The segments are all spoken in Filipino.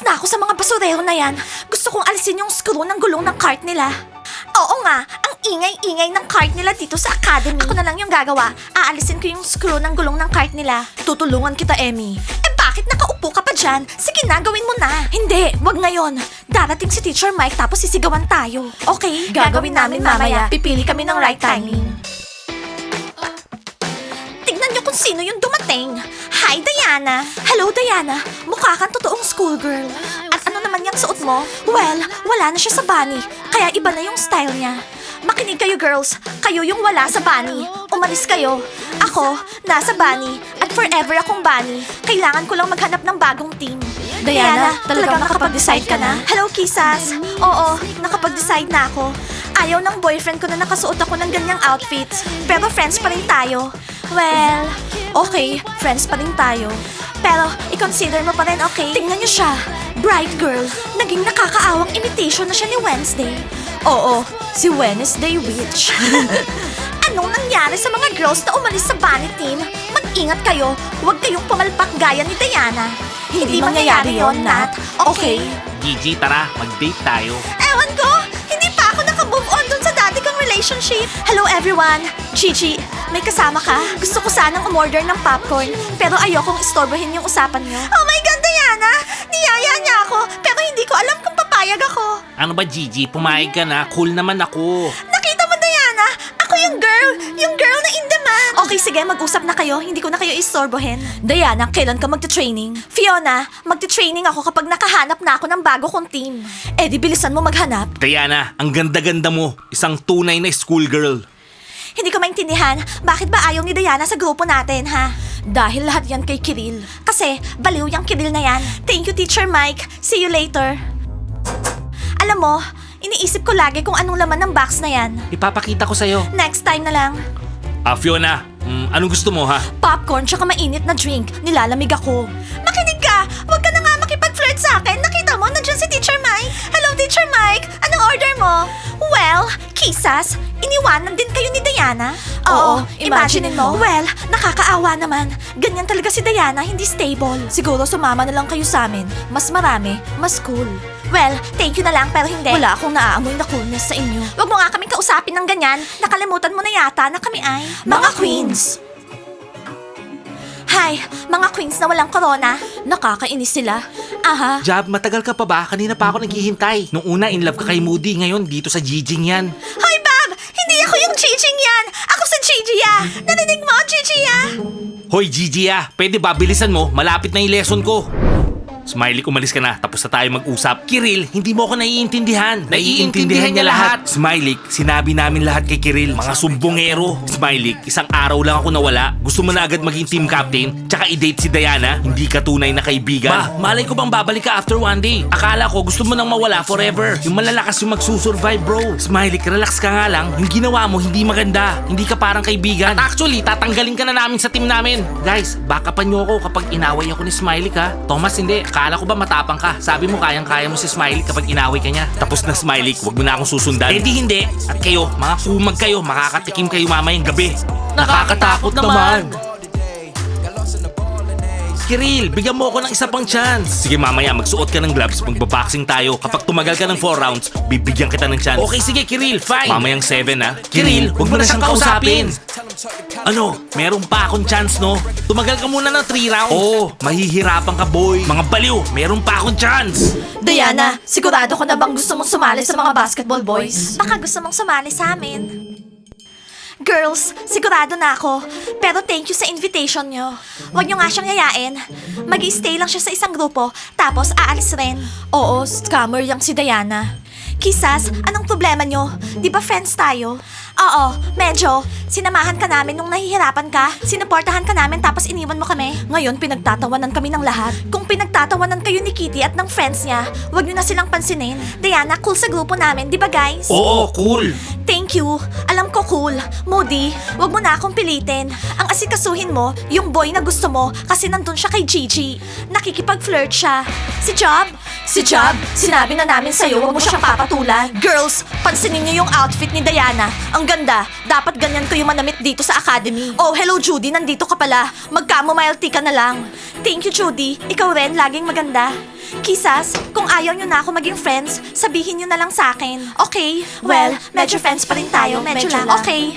na ako sa mga basurero na yan. Gusto kong alisin yung screw ng gulong ng cart nila. Oo nga, ang ingay-ingay ng cart nila dito sa academy. Ako na lang yung gagawa. Aalisin ko yung screw ng gulong ng cart nila. Tutulungan kita, Emmy. Bakit nakaupo ka pa dyan? Sige na, gawin mo na. Hindi, wag ngayon. Darating si Teacher Mike tapos sisigawan tayo. Okay, gagawin namin mamaya. Pipili kami ng right timing. Tignan niyo kung sino yung dumating. Hi, Diana. Hello, Diana. Mukha kang totoong schoolgirl. At ano naman yung suot mo? Well, wala na siya sa bunny. Kaya iba na yung style niya. Makinig kayo, girls. Kayo yung wala sa bunny. Umalis kayo. Ako, nasa bunny. At forever akong bunny. Kailangan ko lang maghanap ng bagong team. Diana, talagang nakapag-decide ka na? Hello, Kisas. Oo, nakapag-decide na ako. Ayaw ng boyfriend ko na nakasuot ako ng ganyang outfits. Pero friends pa rin tayo. Well, okay, friends pa rin tayo. Pero, i-consider mo pa rin, okay? Tingnan niyo siya. Bright girl. Naging nakakaawang imitation na siya ni Wednesday. Oo, si Wednesday Witch. Anong nangyari sa mga girls na umalis sa bunny team? Mag-ingat kayo. Huwag kayong pumalpak gaya ni Diana. Hindi mangyayari yon, Nat. Okay? Gigi, tara, mag-date tayo. Ewan ko! Hindi pa ako naka-move on dun sa dati kong relationship. Hello everyone! Gigi, may kasama ka? Gusto ko sanang umorder ng popcorn, pero ayokong istorbohin yung usapan niyo. Oh my God, Diana! Niyaya niya ako, pero hindi ko alam kung papayag ako. Ano ba, Gigi? Pumayag ka na. Cool naman ako. Nakita mo, Diana? Ako yung girl na in demand. Okay, sige, mag-usap na kayo. Hindi ko na kayo istorbohin. Diana, kailan ka magte-training? Fiona, magte-training ako kapag nakahanap na ako ng bago kong team. Eh, di bilisan mo maghanap. Diana, ang ganda-ganda mo. Isang tunay na schoolgirl. Hindi ko maintindihan, bakit ba ayaw ni Diana sa grupo natin, ha? Dahil lahat yan kay Kiril. Kasi, baliw yung Kiril na yan. Thank you, Teacher Mike. See you later. Alam mo, iniisip ko lagi kung anong laman ng box na yan. Ipapakita ko sa'yo. Next time na lang. Fiona, anong gusto mo, ha? Popcorn tsaka mainit na drink. Nilalamig ako. Makinig ka! Huwag ka na nga makipag-flirt sa akin. Nakita mo, nandiyan si Teacher Mike. Hello, Teacher Mike. Anong order mo? Well, Kisas, iniwanan din kayo ni Diana? Oo, imagine mo. Well, nakakaawa naman. Ganyan talaga si Diana, hindi stable. Siguro sumama na lang kayo sa amin. Mas marami, mas cool. Well, thank you na lang pero hindi. Wala akong naaamoy na coolness sa inyo. Huwag mo nga kaming kausapin ng ganyan. Nakalimutan mo na yata na kami ay mga queens. Hi, mga queens na walang corona. Nakakainis sila. Aha. Jab, matagal ka pa ba? Kanina pa ako naghihintay. Nung una, in love ka kay Moody. Ngayon, dito sa Giging yan. Hoy, Bob! Hindi ako yung Gigi yan! Ako si Gigi ya! Narinig mo, Gigi ya? Hoy, Gigi, pwede ba bilisan mo? Malapit na yung lesson ko. Smiley, umalis ka na. Tapos na tayo mag-usap. Kiril, hindi mo ako naiintindihan. Naiintindihan niya lahat. Smiley, sinabi namin lahat kay Kiril. Mga sumbongero. Smiley, isang araw lang ako nawala. Gusto mo na agad maging team captain? Tsaka i-date si Diana? Hindi ka tunay na kaibigan. Malay ko bang babalik ka after one day? Akala ko gusto mo nang mawala forever. Yung malalakas yung magsusurvive, bro. Smiley, relax ka nga lang. Yung ginawa mo, hindi maganda. Hindi ka parang kaibigan. At actually, tatanggalin ka na namin sa team namin. Guys, backupan niyo ako kapag inaway ako ni Smiley, ka. Thomas, hindi. Akala ko ba matapang ka? Sabi mo kayang-kaya mo si Smiley kapag inaway ka niya. Tapos na, Smiley, wag mo na akong susundan. Eh di hindi. At kayo, mga kumag kayo, makakatikim kayo mamayang gabi. Nakakatakot naman. Kiril, bigyan mo ako ng isa pang chance. Sige, mamaya magsuot ka ng gloves, magbaboxing tayo. Kapag tumagal ka ng 4 rounds, bibigyan kita ng chance. Okay, sige, Kiril, fine. Mamayang 7, ha? Kiril, huwag mo na siyang kausapin. Ano, meron pa akong chance, no? Tumagal ka muna ng 3 rounds. Oo, mahihirapan ka, boy. Mga baliw, meron pa akong chance. Diana, sigurado ko na bang gusto mong sumali sa mga basketball boys? Baka gusto mong sumali sa amin. Girls, sigurado na ako. Pero thank you sa invitation nyo. Huwag nyo nga siyang yayain. Mag-i-stay lang siya sa isang grupo, tapos aalis rin. Oo, scammer yang si Diana. Kisas, anong problema nyo? Di ba friends tayo? Oo, medyo. Sinamahan ka namin nung nahihirapan ka. Sinuportahan ka namin tapos iniwan mo kami. Ngayon, pinagtatawanan kami ng lahat. Kung pinagtatawanan kayo ni Kitty at ng friends niya, huwag nyo na silang pansinin. Diana, cool sa grupo namin, di ba guys? Oo, cool. Thank you. Alam ko cool. Moody, wag mo na akong pilitin. Ang asikasuhin mo, yung boy na gusto mo kasi nandun siya kay Gigi. Nakikipag-flirt siya. Si Job? Si Job, sinabi na namin sa'yo, wag mo siyang papatulan. Girls, pansinin niyo yung outfit ni Diana. Ang Ang ganda. Dapat ganyan kayo manamit dito sa academy. Oh, hello Judy. Nandito ka pala. Mag-chamomile tea ka na lang. Thank you, Judy. Ikaw rin. Laging maganda. Kisas, kung ayaw nyo na ako maging friends, sabihin nyo na lang sa akin. Okay? Well, medyo friends pa rin tayo. Medyo lang. Okay.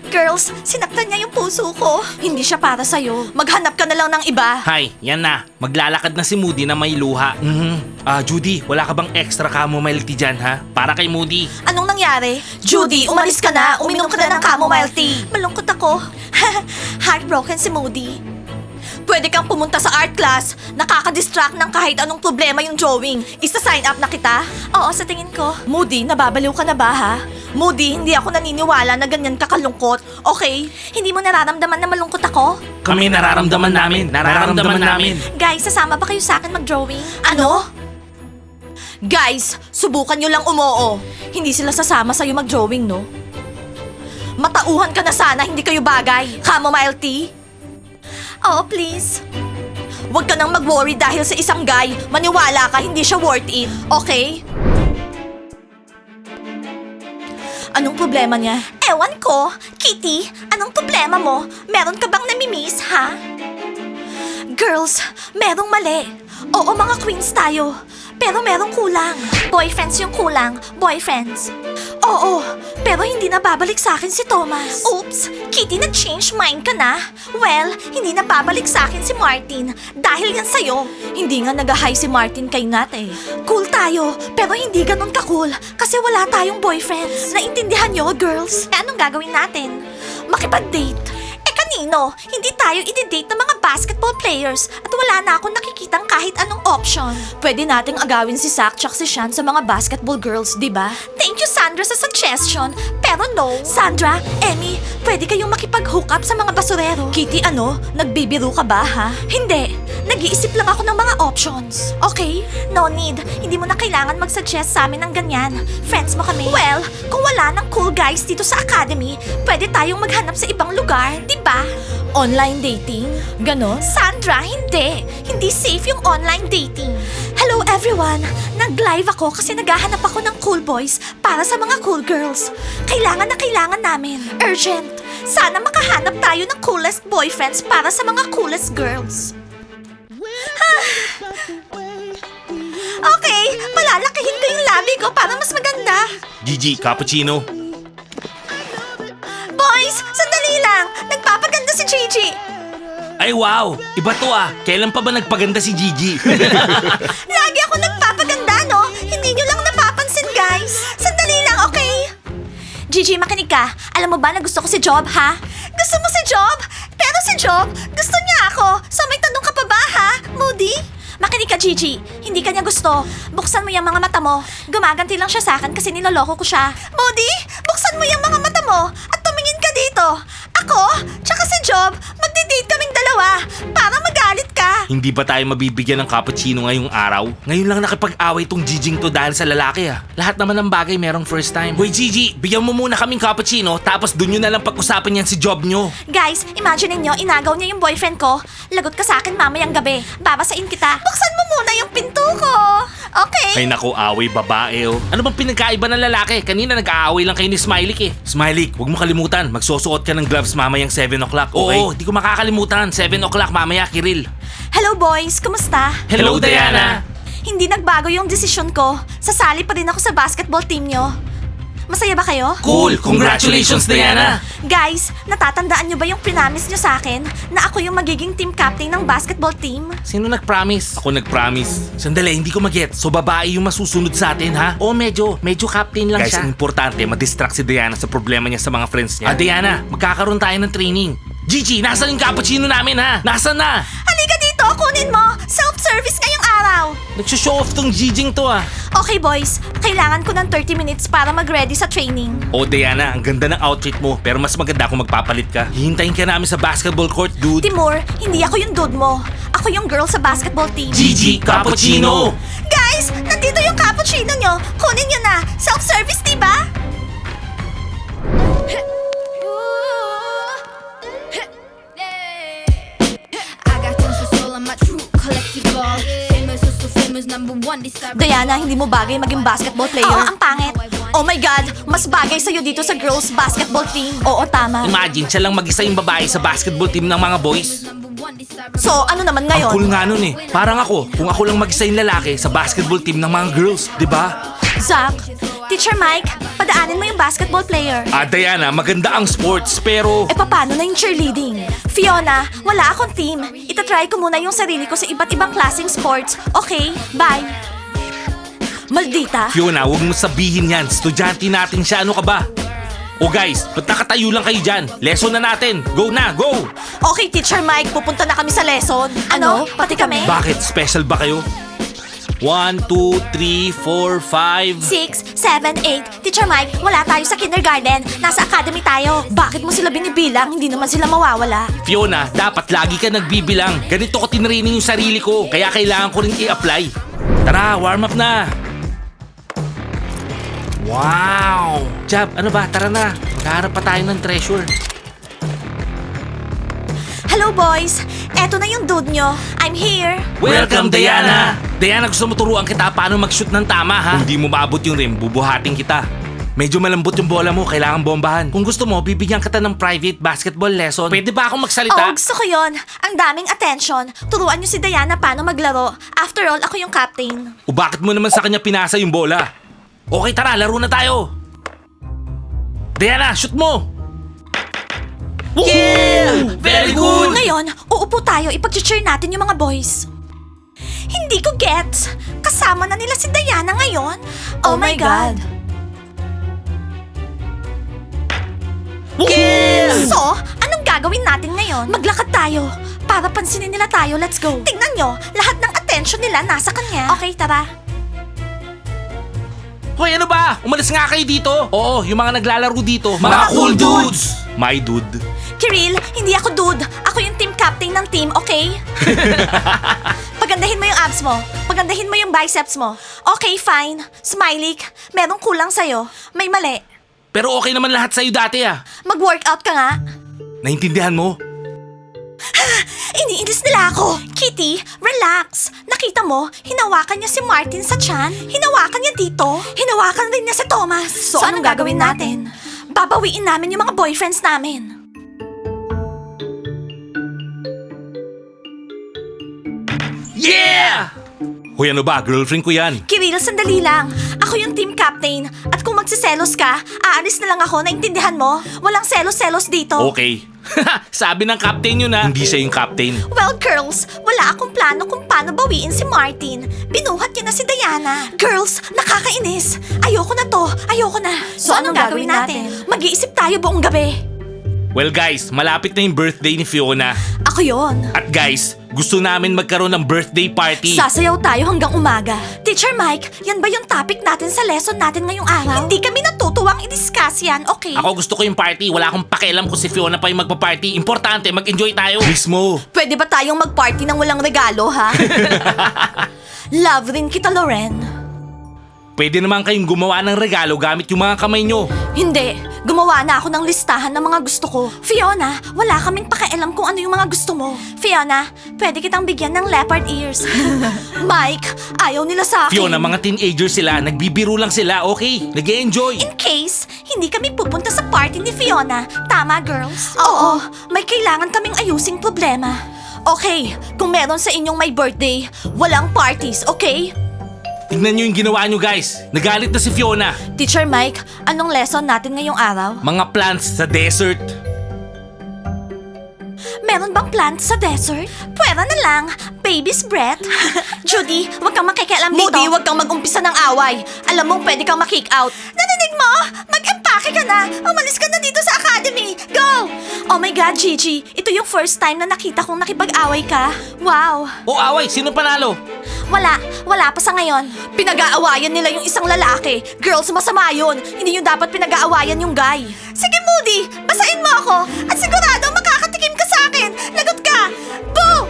Girls, sinaktan niya yung puso ko. Hindi siya para sa'yo. Maghanap ka na lang ng iba. Hay, yan na. Maglalakad na si Moody na may luha. Judy, wala ka bang extra chamomile tea dyan, ha? Para kay Moody. Anong nangyari? Judy, umalis ka na. Uminom ka na ng chamomile tea. Malungkot ako. Heartbroken si Moody. Pwede kang pumunta sa art class. Nakaka-distract ng kahit anong problema yung drawing. Isa-sign up na kita? Oo, sa tingin ko. Moody, nababaliw ka na ba, ha? Moody, hindi ako naniniwala na ganyan ka kalungkot. Okay? Hindi mo nararamdaman na malungkot ako? Kami nararamdaman namin. Nararamdaman namin. Guys, sasama ba kayo sa akin mag-drawing? Ano? Guys, subukan nyo lang umoo. Hindi sila sasama sa'yo mag-drawing, no? Matauhan ka na sana, hindi kayo bagay. Chamomile tea? Oh, please. Huwag ka nang mag-worry dahil sa isang guy. Maniwala ka, hindi siya worth it. Okay? Anong problema niya? Ewan ko. Kitty, anong problema mo? Meron ka bang namimiss, ha? Girls, merong mali. Oo, mga queens tayo. Pero merong kulang. Boyfriends yung kulang. Boyfriends. Oo, pero hindi na babalik sa akin si Thomas. Oops, Kitty, nag-change mind ka na? Well, hindi na babalik sa akin si Martin. Dahil yan sa'yo. Hindi nga nag-hi si Martin kay Nat eh. Cool tayo, pero hindi ganun ka-cool. Kasi wala tayong boyfriends. Naintindihan nyo, girls? Eh, anong gagawin natin? Makipag-date. Kanino? Hindi tayo i-date ng mga basketball players at wala na akong nakikitang kahit anong option. Pwede nating agawin si Zach tsaka si Shan sa mga basketball girls, di ba? Thank you, Sandra, sa suggestion. Pero no. Sandra, Emmy, pwede kayong makipag-hook up sa mga basurero. Kitty, ano? Nagbibiro ka ba, ha? Hindi. Nag-iisip lang ako ng mga options. Okay? No need. Hindi mo na kailangan mag-suggest sa amin ng ganyan. Friends mo kami. Well, kung wala ng cool guys dito sa academy, pwede tayong maghanap sa ibang lugar, di ba? Online dating? Ganon? Sandra, hindi. Hindi safe yung online dating. Hello everyone! Nag-live ako kasi naghahanap ako ng cool boys para sa mga cool girls. Kailangan na kailangan namin. Urgent. Sana makahanap tayo ng coolest boyfriends para sa mga coolest girls. Okay, palalakihin ko yung labi ko para mas maganda. Gigi, cappuccino. Boys, sandali lang. Nagpapaganda si Gigi. Ay wow, iba to ah. Kailan pa ba nagpaganda si Gigi? Lagi ako nagpapaganda, no? Hindi nyo lang napapansin, guys. Sandali lang, okay? Gigi, makinig ka. Alam mo ba na gusto ko si Job, ha? Gusto mo si Job? Pero si Job, gusto niya ako. So may tanong ka pa ba, ha? Moody? Makinig ka, Gigi. Hindi ka niya gusto. Buksan mo yung mga mata mo. Gumaganti lang siya sa akin kasi niloloko ko siya. Moody, buksan mo yung mga mata mo at tumingin ka dito. Ako, tsaka si Job, magdi-date kaming dalawa para magalit ka. Hindi ba tayo mabibigyan ng cappuccino ngayong araw? Ngayon lang nakipag-away tong Giging to dahil sa lalaki ah. Lahat naman ng bagay merong first time. Hoy Gigi, bigyan mo muna kaming cappuccino tapos dun nyo na lang pag-usapan yan si job nyo. Guys, imagine niyo inagaw niya yung boyfriend ko. Lagot ka sa akin mamayang gabi. Babasain kita. Buksan mo muna yung pinto ko. Okay? Ay naku, away babae oh. Ano bang pinagkaiba ng lalaki? Kanina nag-aaway lang kayo ni Smiley eh. Smiley, huwag mo kalimutan. Magsusuot ka ng gloves mamayang 7 o'clock, okay? Oo, di ko makakalimutan. 7 o'clock mamaya, Kiril. Hello boys, kumusta? Hello, Diana. Hindi nagbago yung desisyon ko. Sasali pa rin ako sa basketball team nyo. Masaya ba kayo? Cool! Congratulations, Diana! Guys, natatandaan nyo ba yung prinamis nyo sa akin na ako yung magiging team captain ng basketball team? Sino nag-promise? Ako nag-promise. Sandali, hindi ko mag-get. So babae yung masusunod sa atin, ha? Oo, medyo captain lang siya. Guys, ang importante, madistract si Diana sa problema niya sa mga friends niya. Diana, magkakaroon tayo ng training. Gigi, nasan yung cappuccino namin, ha? Nasaan na? Halika dito, kunin mo! Self-service ngayong araw! Nagsushow off tong Giging to, ah. Okay boys, kailangan ko ng 30 minutes para mag-ready sa training. Oh, Diana, ang ganda ng outfit mo. Pero mas maganda kung magpapalit ka. Hihintayin ka namin sa basketball court, dude. Timur, hindi ako yung dude mo. Ako yung girl sa basketball team. Gigi, cappuccino! Guys, nandito yung cappuccino nyo. Kunin nyo na. Self-service, diba? Diana, hindi mo bagay maging basketball player. Oo, ang pangit. Oh my God, mas bagay sa'yo dito sa girls basketball team. Oo, tama. Imagine, siya lang mag-isa yung babae sa basketball team ng mga boys. So, ano naman Ang ngayon? cool nga nun eh. Parang ako, kung ako lang mag-isa yung lalaki sa basketball team ng mga girls, di ba? Zach, Teacher Mike, padaanin mo yung basketball player. Diana, maganda ang sports, pero... Paano na yung cheerleading? Fiona, wala akong team. Itatry ko muna yung sarili ko sa iba't ibang klaseng sports. Okay, bye. Maldita. Fiona, huwag mo sabihin yan. Estudyante natin siya, ano ka ba? O guys, ba't nakatayo lang kayo dyan? Lesson na natin. Go na, go! Okay, Teacher Mike, pupunta na kami sa lesson. Ano? Pati kami? Bakit? Special ba kayo? 1, 2, 3, 4, 5... 6, 7, 8. Teacher Mike, wala tayo sa kindergarten. Nasa academy tayo. Bakit mo sila binibilang? Hindi naman sila mawawala. Fiona, dapat lagi ka nagbibilang. Ganito ko tinraining yung sarili ko, kaya kailangan ko rin i-apply. Tara, warm up na! Wow! Jab, ano ba? Tara na. Kaharap pa tayo ng treasure. Hello, boys. Eto na yung dude nyo. I'm here. Welcome, Diana! Diana, gusto mo turuan kita paano mag-shoot ng tama, ha? Kung di mo maabot yung rim, bubuhatin kita. Medyo malambot yung bola mo, kailangan bombahan. Kung gusto mo, bibigyan kita ng private basketball lesson. Pwede ba akong magsalita? Oo, gusto ko yon. Ang daming attention. Turuan nyo si Diana paano maglaro. After all, ako yung captain. O bakit mo naman sa kanya pinasa yung bola? Okay, tara, laro na tayo. Diana, shoot mo! Yeah! Very good! Ngayon, uupo tayo, ipag-cheer natin yung mga boys. Hindi ko gets. Kasama na nila si Diana ngayon. Oh my God. Yeah! So, anong gagawin natin ngayon? Maglakad tayo. Para pansinin nila tayo, let's go. Tingnan nyo, lahat ng attention nila nasa kanya. Okay, tara. Hoy, ano ba? Umalis nga kayo dito. Oo, yung mga naglalaro dito. Mga cool dudes! My dude. Kiril, hindi ako dude. Ako yung team captain ng team, okay? Pagandahin mo yung abs mo. Pagandahin mo yung biceps mo. Okay, fine. Smiley, merong kulang sa'yo. May mali. Pero okay naman lahat sa'yo dati ah. Mag-workout ka nga. Naintindihan mo? Iniinis nila ako. Kitty, relax. Nakita mo, hinawakan niya si Martin sa tiyan. Hinawakan niya dito. Hinawakan rin niya si Thomas. So anong gagawin natin? Babawiin namin yung mga boyfriends namin. Yeah! Hoy, ano ba? Girlfriend ko yan. Kiril, sandali lang. Ako yung team captain. At kung magsiselos ka, aalis na lang ako. Naintindihan mo? Walang selos-selos dito. Okay. Sabi ng captain yun ah. Hindi siya yung captain. Well, girls, wala akong plano kung paano bawiin si Martin. Binuhat niya na si Diana. Girls, nakakainis. Ayoko na to. Ayoko na. So, anong gagawin natin? Mag-iisip tayo buong gabi. Well guys, malapit na yung birthday ni Fiona. Ako yon. At guys, gusto namin magkaroon ng birthday party. Sasayaw tayo hanggang umaga. Teacher Mike, yan ba yung topic natin sa lesson natin ngayong araw? Hindi kami natutuwang i-discuss yan, okay? Ako gusto ko yung party. Wala akong pakialam kung si Fiona pa yung magpa-party. Importante, mag-enjoy tayo. Mismo. Pwede ba tayong mag-party ng walang regalo, ha? Love rin kita, Loren. Pwede naman kayong gumawa ng regalo gamit yung mga kamay nyo. Hindi. Gumawa na ako ng listahan ng mga gusto ko. Fiona, wala kaming pakialam kung ano yung mga gusto mo. Fiona, pwede kitang bigyan ng leopard ears. Mike, ayaw nila sa akin. Fiona, mga teenager sila. Nagbibiro lang sila, okay? Nag-e-enjoy. In case, hindi kami pupunta sa party ni Fiona. Tama, girls? Oo, may kailangan kaming ayusing problema. Okay, kung meron sa inyong may birthday, walang parties, okay? Tignan nyo yung ginawa nyo guys. Nagalit na si Fiona. Teacher Mike, anong lesson natin ngayong araw? Mga plants sa desert. Meron bang plants sa desert? Pwera na lang. Baby's breath. Judy, wag kang makikialam dito. Moody, wag kang mag-umpisa ng away. Alam mong pwede kang makick out. Narinig mo? Mag-empake ka na. Umalis ka na dito sa academy. Go! Oh my God, Gigi. Ito yung first time na nakita kong nakipag-away ka. Wow. O away, sino panalo? Wala pa sa ngayon. Pinag-aawayan nila yung isang lalaki. Girls, masama yun. Hindi yung dapat pinag-aawayan yung guy. Sige, Moody, basain mo ako. At sigurado makakatikim ka sa akin. Lagot ka. Boo!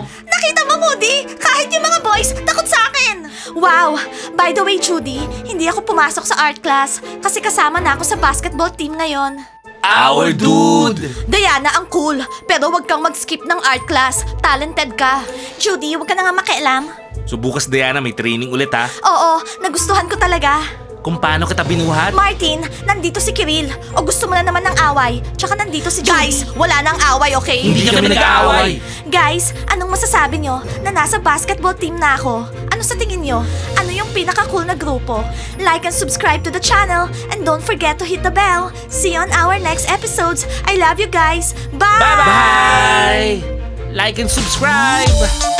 Nakita mo, Moody? Kahit yung mga boys, takot sa akin. Wow! By the way, Judy, hindi ako pumasok sa art class kasi kasama na ako sa basketball team ngayon. Our dude! Diana, ang cool. Pero wag kang mag-skip ng art class. Talented ka. Judy, wag ka na nga makialam. So bukas Diana, may training ulit ha? Oo, nagustuhan ko talaga. kung paano kita binuhat? Martin, nandito si Kiril. O gusto mo na naman ng away? Tsaka nandito si Julie. Guys, wala nang away, okay? Hindi kami nag-aaway. Guys, anong masasabi nyo na nasa basketball team na ako? Ano sa tingin nyo? Ano yung pinaka-cool na grupo? Like and subscribe to the channel and don't forget to hit the bell. See you on our next episodes. I love you guys. Bye! Bye-bye! Like and subscribe!